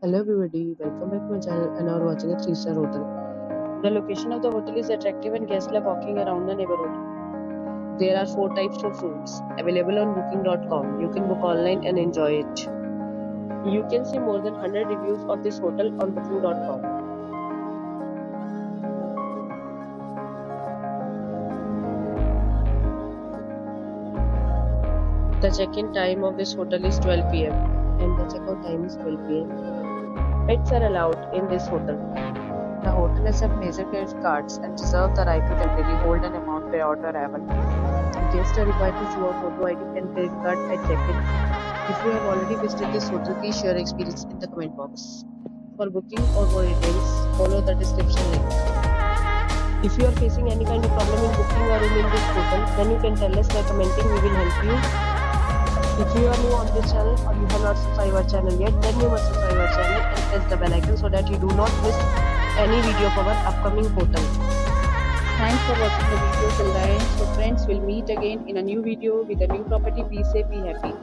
Hello everybody, welcome back to my channel and now we're watching a 3-star hotel. The location of the hotel is attractive and guests love walking around the neighborhood. There are 4 types of rooms available on booking.com. You can book online and enjoy it. You can see more than 100 reviews of this hotel on booking.com. The check-in time of this hotel is 12 p.m. and the check-out time is 12 p.m. Pets are allowed in this hotel. The hotel accepts major credit cards and reserves the right to temporarily hold an amount prior to arrival. Guests are required to show a photo ID and credit card at check-in. If you have already visited this hotel, please share your experience in the comment box. For booking or more details, follow the description link. If you are facing any kind of problem in booking a room in this hotel, then you can tell us by commenting. We will help you. If you are new on this channel or you have not subscribed our channel yet, then you must subscribe our channel and press the bell icon so that you do not miss any video of our upcoming hotel. Thanks for watching the video till the end. So friends, will meet again in a new video with a new property. Be safe, be happy.